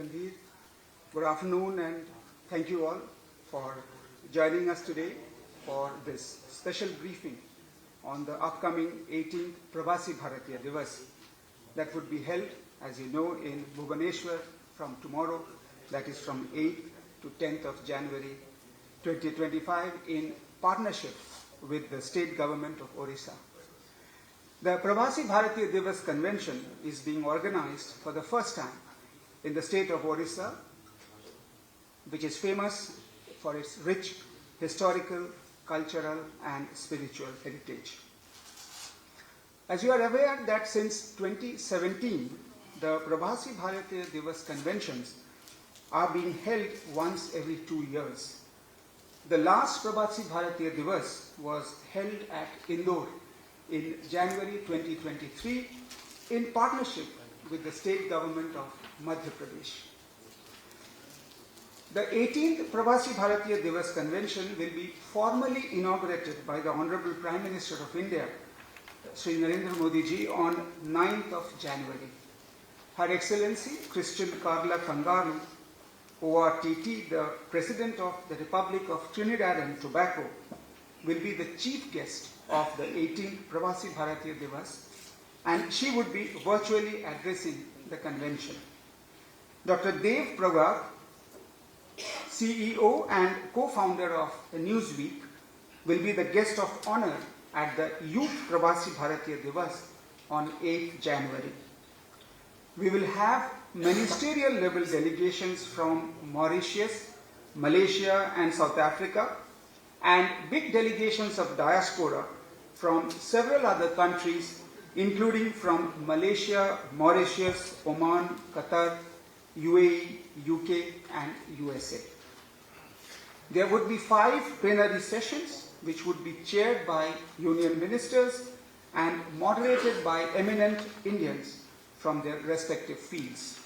Ranveer. Good afternoon and thank you all for joining us today for this special briefing on the upcoming 18th Pravasi Bharatiya Divas that would be held, as you know, in Bhubaneswar from tomorrow, that is from 8th to 10th of January 2025 in partnership with the state government of Odisha. The Pravasi Bharatiya Divas Convention is being organized for the first time in the state of Odisha, which is famous for its rich historical, cultural and spiritual heritage. As you are aware that since 2017, the Pravasi Bharatiya Divas Conventions are being held once every 2 years. The last Pravasi Bharatiya Divas was held at Indore in January 2023 in partnership with the state government of Madhya Pradesh. The 18th Pravasi Bharatiya Divas Convention will be formally inaugurated by the Honorable Prime Minister of India, Sri Narendra Modi ji, on 9th of January. Her Excellency Christian Carla Kangaru, ORTT, the President of the Republic of Trinidad and Tobago, will be the chief guest of the 18th Pravasi Bharatiya Divas, and she would be virtually addressing the convention. Dr. Dev Pragad, CEO and co-founder of Newsweek, will be the guest of honor at the Youth Pravasi Bharatiya Divas on 8th January. We will have ministerial level delegations from Mauritius, Malaysia and South Africa, and big delegations of diaspora from several other countries, including from Malaysia, Mauritius, Oman, Qatar, UAE, UK and USA. There would be 5 plenary sessions which would be chaired by union ministers and moderated by eminent Indians from their respective fields.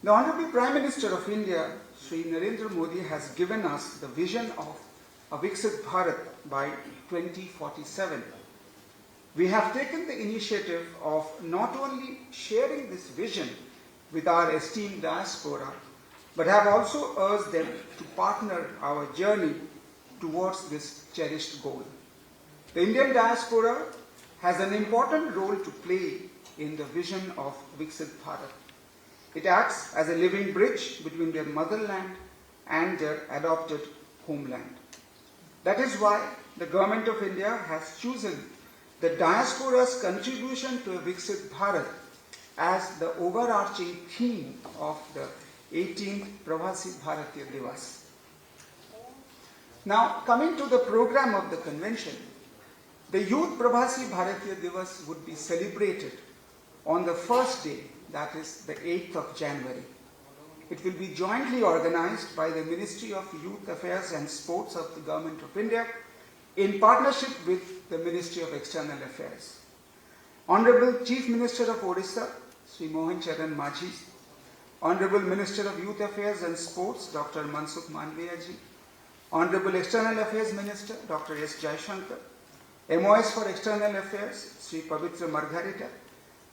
The Honorable Prime Minister of India, Sri Narendra Modi, has given us the vision of a Viksit Bharat by 2047. We have taken the initiative of not only sharing this vision with our esteemed diaspora, but have also urged them to partner our journey towards this cherished goal. The Indian diaspora has an important role to play in the vision of Viksit Bharat. It acts as a living bridge between their motherland and their adopted homeland. That is why the Government of India has chosen the diaspora's contribution to a Viksit Bharat as the overarching theme of the 18th Pravasi Bharatiya Divas. Now, coming to the program of the convention, the Youth Pravasi Bharatiya Divas would be celebrated on the first day, that is the 8th of January. It will be jointly organized by the Ministry of Youth Affairs and Sports of the Government of India in partnership with the Ministry of External Affairs. Honorable Chief Minister of Odisha, Sri Mohan Charan Majhi, Honorable Minister of Youth Affairs and Sports, Dr. Mansukh Mandaviya ji, Honorable External Affairs Minister, Dr. S. Jaishankar, MOS for External Affairs, Sri Pavitra Margarita,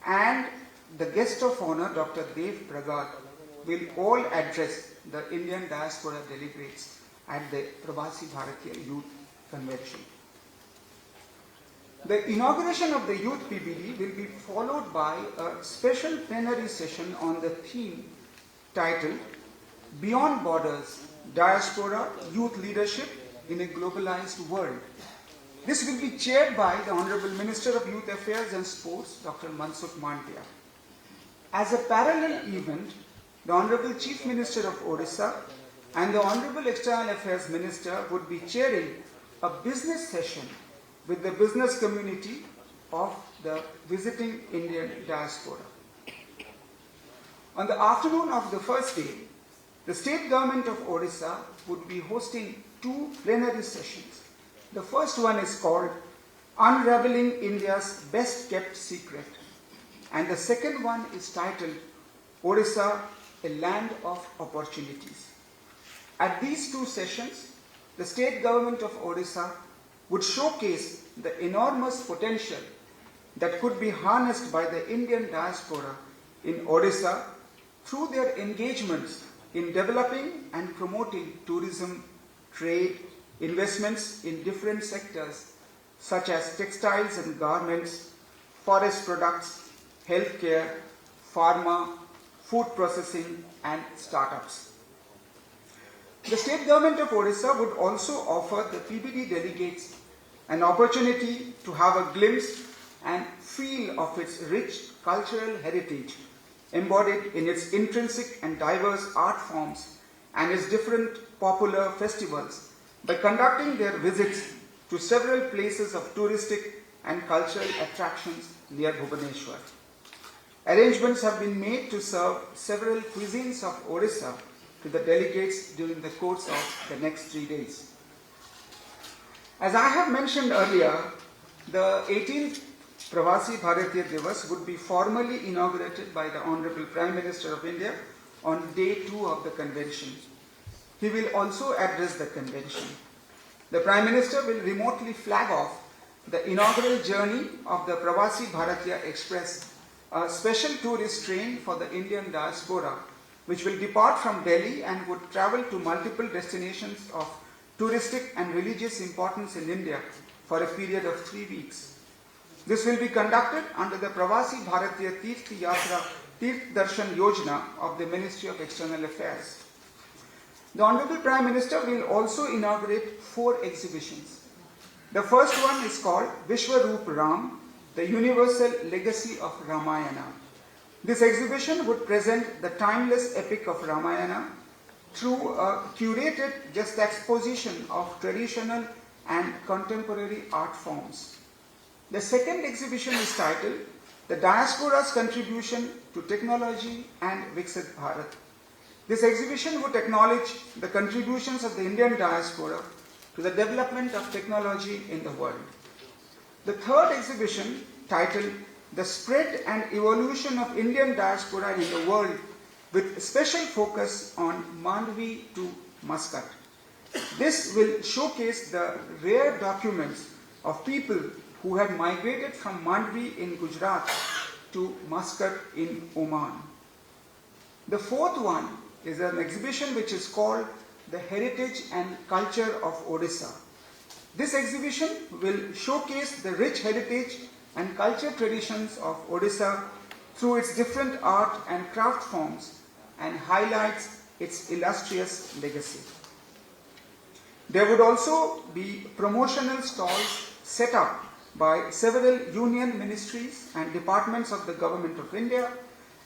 and the guest of honor, Dr. Dev Pragad, will all address the Indian diaspora delegates at the Pravasi Bharatiya Youth Convention. The inauguration of the Youth PBD will be followed by a special plenary session on the theme titled Beyond Borders, Diaspora Youth Leadership in a Globalized World. This will be chaired by the Honorable Minister of Youth Affairs and Sports, Dr. Mansukh Mandaviya. As a parallel event, the Honorable Chief Minister of Odisha and the Honorable External Affairs Minister would be chairing a business session with the business community of the visiting Indian diaspora. On the afternoon of the first day, the state government of Odisha would be hosting 2 plenary sessions. The first one is called Unraveling India's Best Kept Secret, and the second one is titled Odisha, a Land of Opportunities. At these 2 sessions, the state government of Odisha would showcase the enormous potential that could be harnessed by the Indian diaspora in Odisha through their engagements in developing and promoting tourism, trade, investments in different sectors such as textiles and garments, forest products, healthcare, pharma, food processing and startups. The state government of Odisha would also offer the PBD delegates an opportunity to have a glimpse and feel of its rich cultural heritage embodied in its intrinsic and diverse art forms and its different popular festivals by conducting their visits to several places of touristic and cultural attractions near Bhubaneswar. Arrangements have been made to serve several cuisines of Odisha to the delegates during the course of the next 3 days. As I have mentioned earlier, the 18th Pravasi Bharatiya Divas would be formally inaugurated by the Honorable Prime Minister of India on day 2 of the convention. He will also address the convention. The Prime Minister will remotely flag off the inaugural journey of the Pravasi Bharatiya Express, a special tourist train for the Indian diaspora, which will depart from Delhi and would travel to multiple destinations of touristic and religious importance in India for a period of 3 weeks. This will be conducted under the Pravasi Bharatiya Tirth Yatra Tirth Darshan Yojana of the Ministry of External Affairs. The Honorable Prime Minister will also inaugurate 4 exhibitions. The first one is called Vishwaroop Ram, the Universal Legacy of Ramayana. This exhibition would present the timeless epic of Ramayana through a curated juxtaposition of traditional and contemporary art forms. The second exhibition is titled The Diaspora's Contribution to Technology and Viksit Bharat. This exhibition would acknowledge the contributions of the Indian diaspora to the development of technology in the world. The third exhibition, titled The Spread and Evolution of Indian Diaspora in the World, with special focus on Mandvi to Muscat. This will showcase the rare documents of people who had migrated from Mandvi in Gujarat to Muscat in Oman. The fourth one is an exhibition which is called The Heritage and Culture of Odisha. This exhibition will showcase the rich heritage and culture traditions of Odisha through its different art and craft forms and highlights its illustrious legacy. There would also be promotional stalls set up by several union ministries and departments of the Government of India,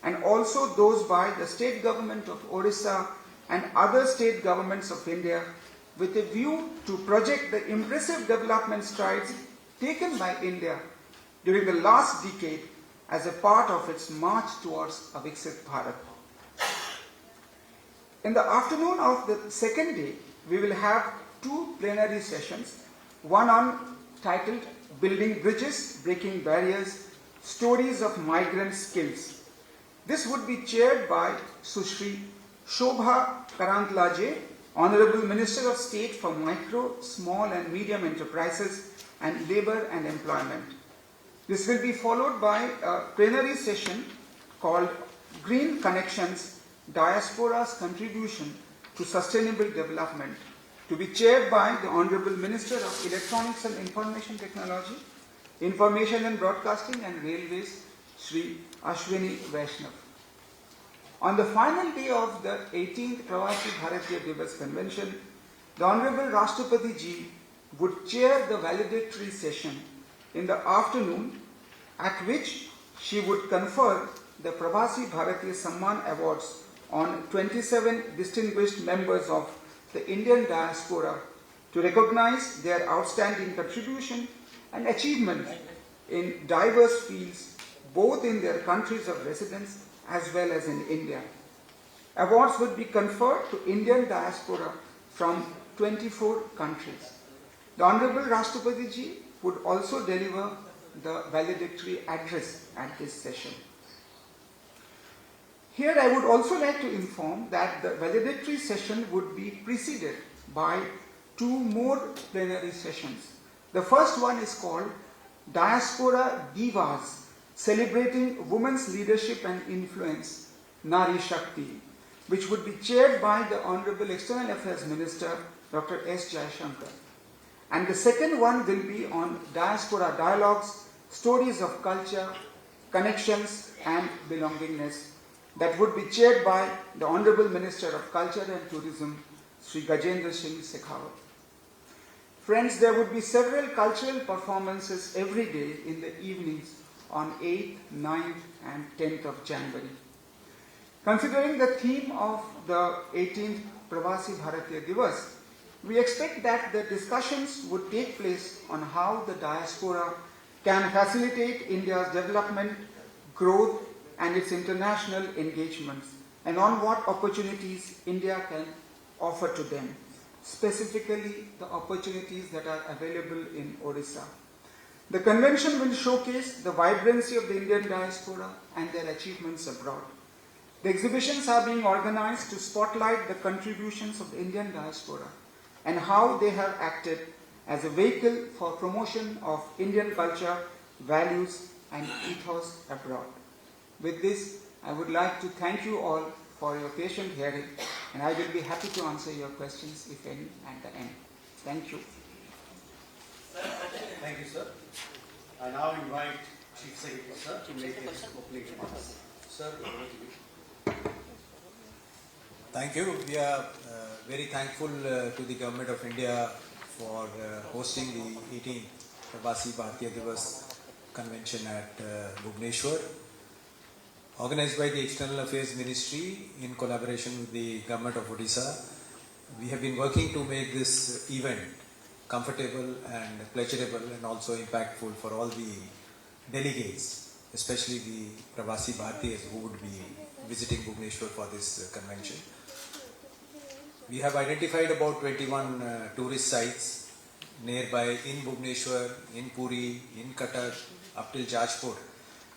and also those by the State Government of Odisha and other state governments of India, with a view to project the impressive development strides taken by India during the last decade as a part of its march towards a Viksit Bharat. In the afternoon of the second day, we will have 2 plenary sessions, one on titled Building Bridges, Breaking Barriers, Stories of Migrant Skills. This would be chaired by Sushri Shobha Karantlaje, Honorable Minister of State for Micro, Small and Medium Enterprises and Labour and Employment. This will be followed by a plenary session called Green Connections, Diaspora's Contribution to Sustainable Development, to be chaired by the Honorable Minister of Electronics and Information Technology, Information and Broadcasting and Railways, Sri Ashwini Vaishnav. On the final day of the 18th Pravasi Bharatiya Divas Convention, the Honorable Rashtrapati Ji would chair the valedictory session in the afternoon, at which she would confer the Pravasi Bharatiya Samman Awards on 27 distinguished members of the Indian diaspora to recognize their outstanding contribution and achievement in diverse fields, both in their countries of residence as well as in India. Awards would be conferred to Indian diaspora from 24 countries. The Honorable Rashtrapati Ji would also deliver the valedictory address at this session. Here I would also like to inform that the valedictory session would be preceded by 2 more plenary sessions. The first one is called Diaspora Divas, Celebrating Women's Leadership and Influence, Nari Shakti, which would be chaired by the Honorable External Affairs Minister, Dr. S. Jaishankar. And the second one will be on diaspora dialogues, stories of culture, connections and belongingness, that would be chaired by the Honorable Minister of Culture and Tourism, Sri Gajendra Singh Shekhawat. Friends, there would be several cultural performances every day in the evenings on 8th, 9th and 10th of January. Considering the theme of the 18th Pravasi Bharatiya Divas, we expect that the discussions would take place on how the diaspora can facilitate India's development, growth and its international engagements, and on what opportunities India can offer to them, specifically the opportunities that are available in Odisha. The convention will showcase the vibrancy of the Indian diaspora and their achievements abroad. The exhibitions are being organized to spotlight the contributions of the Indian diaspora and how they have acted as a vehicle for promotion of Indian culture, values and ethos abroad. With this, I would like to thank you all for your patient hearing, and I will be happy to answer your questions, if any, at the end. Thank you. Thank you, sir. I now invite Chief Secretary, sir, to make his opening remarks. Sir, over to you. Thank you. We are very thankful to the Government of India for hosting the 18th Pravasi Bharatiya Divas Convention at Bhubaneswar, organized by the External Affairs Ministry in collaboration with the Government of Odisha. We have been working to make this event comfortable and pleasurable and also impactful for all the delegates, especially the Pravasi Bharatiyas who would be visiting Bhubaneswar for this convention. We have identified about 21 tourist sites nearby in Bhubaneswar, in Puri, in Cuttack, up till Jajpur,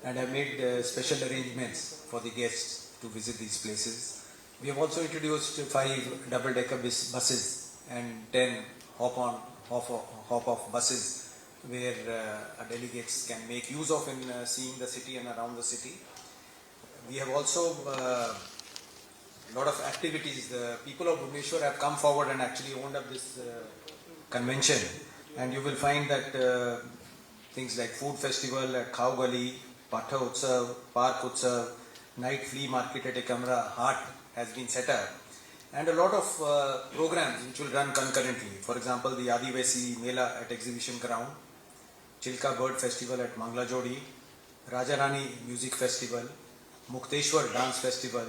and have made special arrangements for the guests to visit these places. We have also introduced 5 double-decker buses and 10 hop-off buses where delegates can make use of in seeing the city and around the city. We have also a lot of activities. The people of Bhubaneswar have come forward and actually owned up this convention, and you will find that things like food festival at Khao Gali, Patha Utsav, Park Utsav, night flea market at Ekamra Hart has been set up, and a lot of programs which will run concurrently. For example, the Adivasi Mela at Exhibition Ground, Chilka Bird Festival at Mangla Jodi, Rajarani Music Festival, Mukteshwar Dance Festival,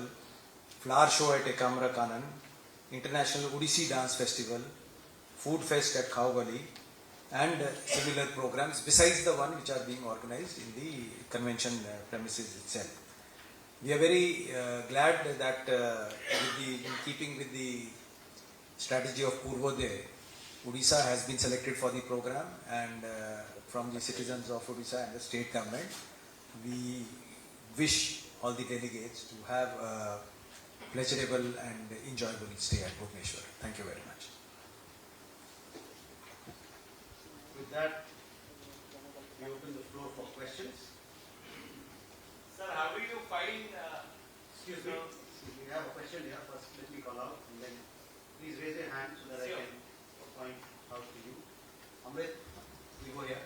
Flower Show at Ekamra Kanan, International Odissi Dance Festival, Food Fest at Khao Gali, and similar programs besides the one which are being organized in the convention premises itself. We are very glad that in keeping with the strategy of Purvodaya, Odisha has been selected for the program, and from the citizens of Odisha and the state government, we wish all the delegates to have a pleasurable and enjoyable stay at Bhubaneswar. Thank you very much. With that, we open the floor for questions. Sir, how do you find... Excuse me, we have a question here. First, let me call out, and then please raise your hand so that I can point out to you. Amrit, we go here.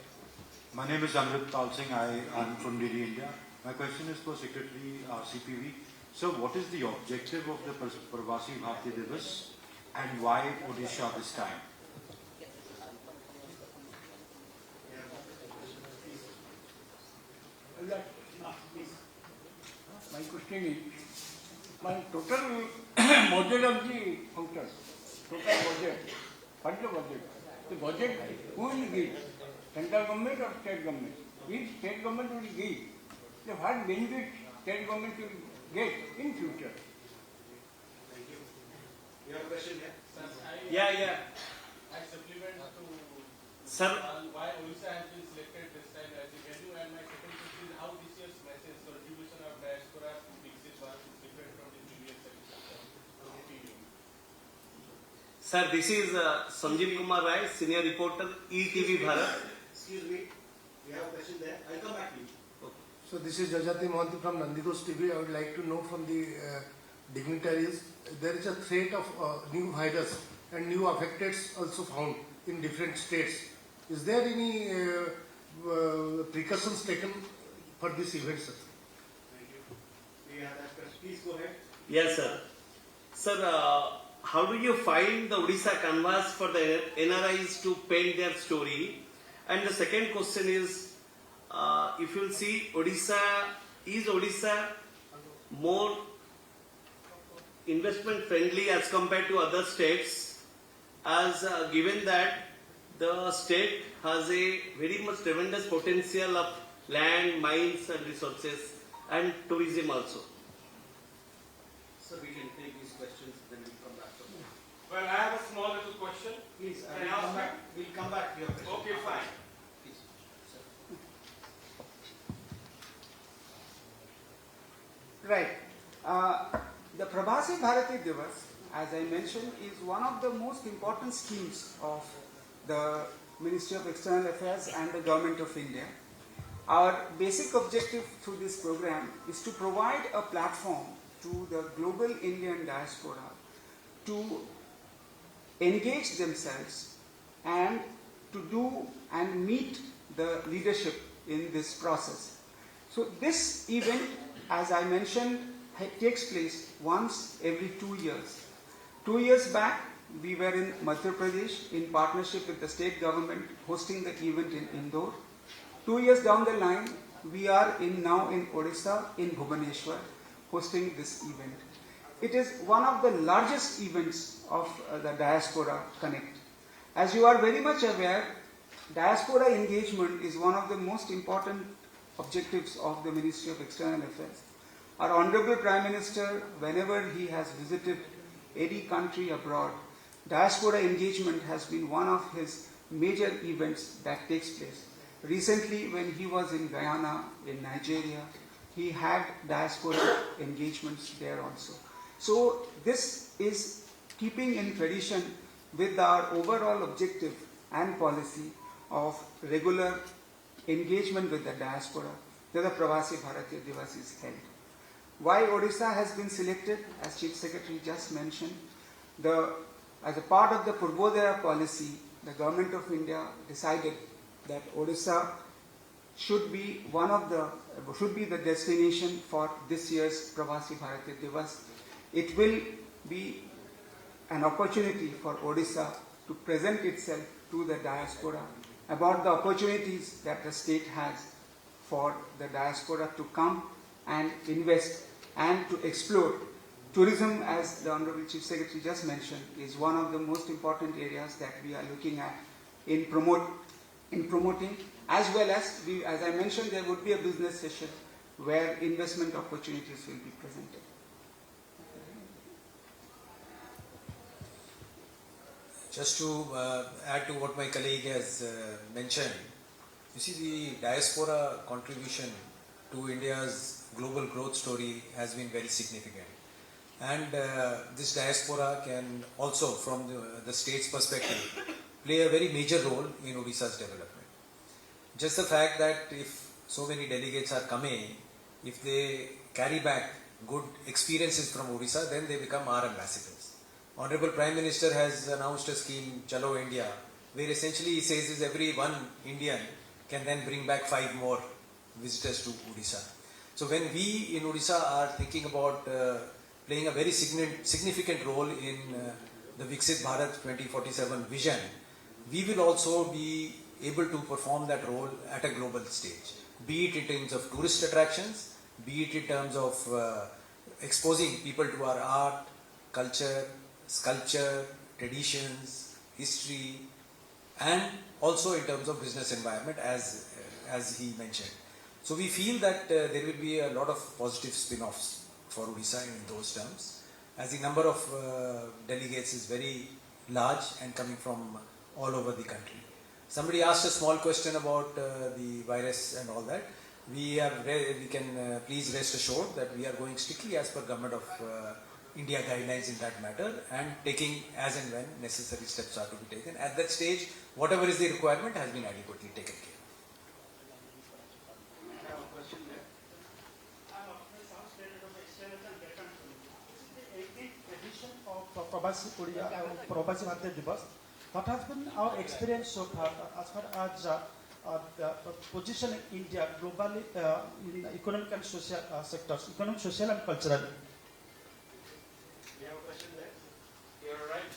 My name is Amrit Pal Singh. I am from Delhi, India. My question is for Secretary CPV. So, what is the objective of the Pravasi Bharatiya Divas and why Odisha this time? My question is, my total budget of the function, total budget, what is the budget? The budget, who will give? Central government or state government? If state government will give, then what benefit state government will get in future? Thank you. You have a question here? Yeah. I supplement to Sir why Odisha has been selected this time as a venue, and my second question is how this year's message contribution of diaspora to Dixit Bharat is different from the previous edition. Sir, this is Sanjeev Kumar Rai, senior reporter, ETV Bharat. Excuse me, we have a question there. I'll come back to you. So So this is Jajati Mohanty from Nandidos TV. I would like to know from the dignitaries, there is a threat of new virus and new affecteds also found in different states. Is there any precautions taken for this event, sir? Thank you. We have that question. Please go ahead. Yes, sir. Sir, how do you find the Odisha canvas for the NRIs to paint their story? And the second question is, if you see is Odisha more investment friendly as compared to other states, as given that the state has a very much tremendous potential of land, mines and resources and tourism also. So we can take these questions, then we'll come back to them. Well, I have a small little question. Please, Can I ask we'll come back to your question. Okay, fine. Please, sir. Right. The Prabhasi Bharati Divas, as I mentioned, is one of the most important schemes of the Ministry of External Affairs and the Government of India. Our basic objective through this program is to provide a platform to the global Indian diaspora to engage themselves and to do and meet the leadership in this process. So this event, as I mentioned, takes place once every 2 years. 2 years back, we were in Madhya Pradesh in partnership with the state government hosting the event in Indore. 2 years down the line, we are now in Odisha in Bhubaneswar hosting this event. It is one of the largest events of the Diaspora Connect. As you are very much aware, diaspora engagement is one of the most important objectives of the Ministry of External Affairs. Our Honorable Prime Minister, whenever he has visited any country abroad, diaspora engagement has been one of his major events that takes place. Recently, when he was in Guyana, in Nigeria, he had diaspora engagements there also. So this is keeping in tradition with our overall objective and policy of regular engagement with the diaspora that the Pravasi Bharatiya Divas is held. Why Odisha has been selected, as Chief Secretary just mentioned, as a part of the Purvodaya policy, the Government of India decided that Odisha should be the destination for this year's Pravasi Bharatiya Divas. It will be an opportunity for Odisha to present itself to the diaspora about the opportunities that the state has for the diaspora to come and invest and to explore. Tourism, as the Honorable Chief Secretary just mentioned, is one of the most important areas that we are looking at in promoting, as well as I mentioned, there would be a business session where investment opportunities will be presented. Just to add to what my colleague has mentioned, you see, the diaspora contribution to India's global growth story has been very significant. And this diaspora can also, from the state's perspective, play a very major role in Odisha's development. Just the fact that if so many delegates are coming, if they carry back good experiences from Odisha, then they become our ambassadors. Honorable Prime Minister has announced a scheme, Chalo India, where essentially he says is every one Indian can then bring back 5 more visitors to Odisha. So when we in Odisha are thinking about playing a very significant role in the Viksit Bharat 2047 vision, we will also be able to perform that role at a global stage, be it in terms of tourist attractions, be it in terms of exposing people to our art, culture, sculpture, traditions, history, and also in terms of business environment, as he mentioned. So we feel that there will be a lot of positive spin-offs for Odisha in those terms, as the number of delegates is very large and coming from all over the country. Somebody asked a small question about the virus and all that. We can please rest assured that we are going strictly as per Government of India guidelines in that matter, and taking as and when necessary steps are to be taken. At that stage, whatever is the requirement has been adequately taken care of. I have a question there. Probasi Bharatiya Divas. What has been our experience so far as far as the position in India globally in economic and social sectors, economic, social and cultural? You have a question there? You're right.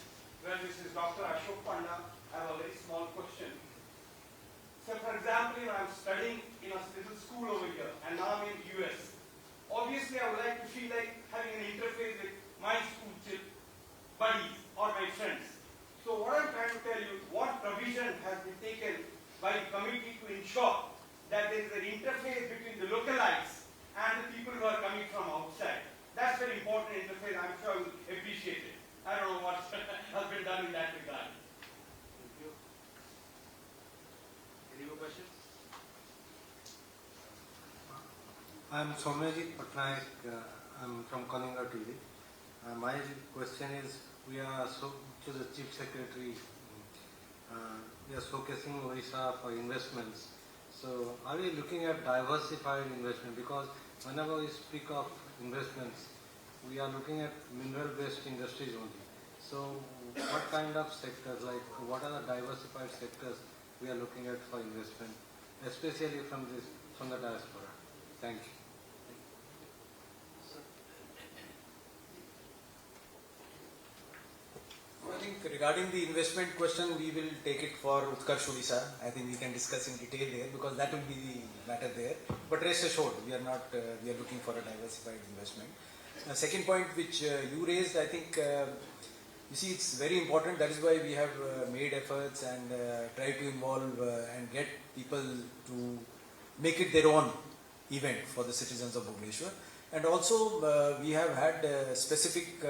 Well, this is Dr. Ashok Panda. I have a very small question. So, for example, if I'm studying in a little school over here, and now I'm in the US, obviously I would like to feel like having an interface with my school buddies or my friends. So, what I'm trying to tell you, what provision has been taken by the committee to ensure that there is an interface between the localites and the people who are coming from outside? That's very important interface. I'm sure you will appreciate it. I don't know what has been done in that regard. Thank you. Any more questions? I'm Somyajit Patnaik. I'm from Kalinga TV. My question is, we are to the Chief Secretary, we are showcasing Odisha for investments. So are we looking at diversified investment? Because whenever we speak of investments, we are looking at mineral-based industries only. So what kind of sectors, like what are the diversified sectors we are looking at for investment, especially from the diaspora? Thank you. I think regarding the investment question, we will take it for Utkarsh Odisha. I think we can discuss in detail there because that will be the matter there. But rest assured, we are not. We are looking for a diversified investment. Second point which you raised, I think you see it's very important. That is why we have made efforts and try to involve and get people to make it their own event for the citizens of Bhubaneswar. And also we have had specific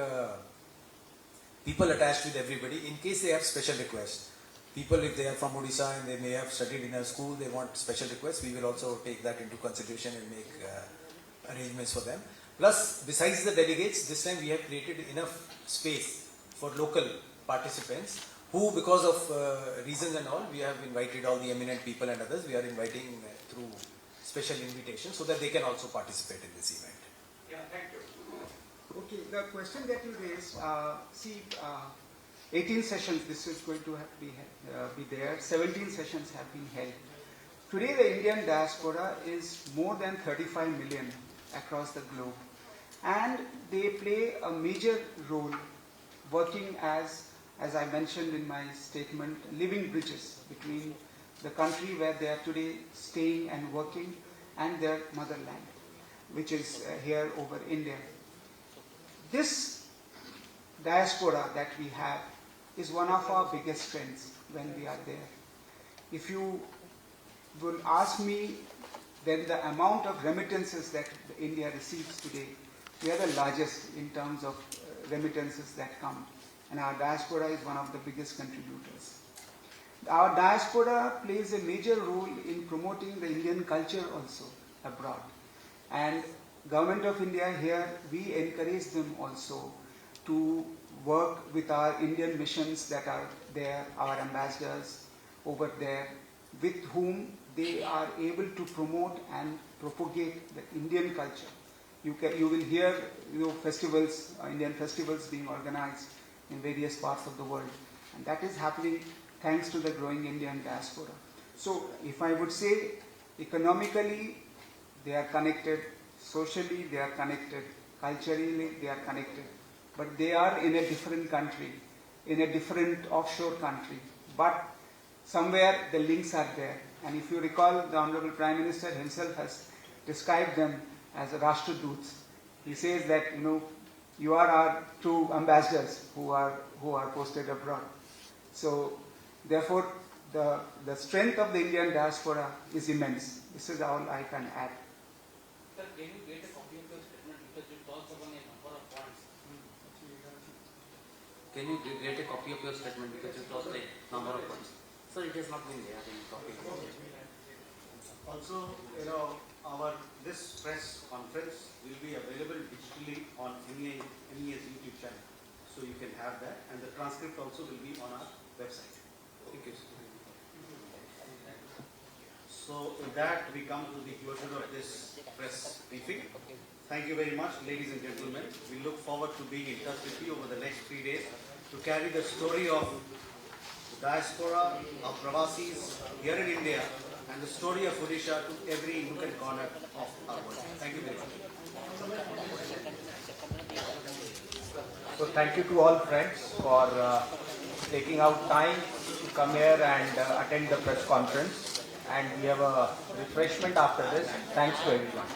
people attached with everybody in case they have special requests. People, if they are from Odisha and they may have studied in a school, they want special requests, we will also take that into consideration and make arrangements for them. Plus, besides the delegates, this time we have created enough space for local participants who, because of reasons and all, we have invited all the eminent people and others. We are inviting through special invitation so that they can also participate in this event. Yeah, thank you. Okay, the question that you raised, 18 sessions, this is going to be there, 17 sessions have been held. Today the Indian diaspora is more than 35 million across the globe, and they play a major role working as I mentioned in my statement, living bridges between the country where they are today staying and working and their motherland, which is here over India. This diaspora that we have is one of our biggest strengths when we are there. If you will ask me, then the amount of remittances that India receives today, we are the largest in terms of remittances that come, and our diaspora is one of the biggest contributors. Our diaspora plays a major role in promoting the Indian culture also abroad, and Government of India here, we encourage them also to work with our Indian missions that are there, our ambassadors over there, with whom they are able to promote and propagate the Indian culture. You will hear festivals, Indian festivals being organized in various parts of the world, and that is happening thanks to the growing Indian diaspora. So if I would say economically they are connected, socially they are connected, culturally they are connected, but they are in a different country, in a different offshore country, but somewhere the links are there. And if you recall, the Honorable Prime Minister himself has described them as Rashtraduts. He says that you are our true ambassadors who are posted abroad. So therefore the strength of the Indian diaspora is immense. This is all I can add. Sir, can you get a copy of your statement because it talks upon a number of points? Can you get a copy of your statement because it talks like number of points? Sir, it has not been there in copy. Also, this press conference will be available digitally on MEA's YouTube channel. So you can have that, and the transcript also will be on our website. Thank you. So with that, we come to the closure of this press briefing. Thank you very much, ladies and gentlemen. We look forward to being in touch with you over the next 3 days to carry the story of the diaspora, of Pravasis here in India, and the story of Odisha to every nook and corner of our world. Thank you very much. So thank you to all friends for taking out time to come here and attend the press conference. And we have a refreshment after this. Thanks to everyone.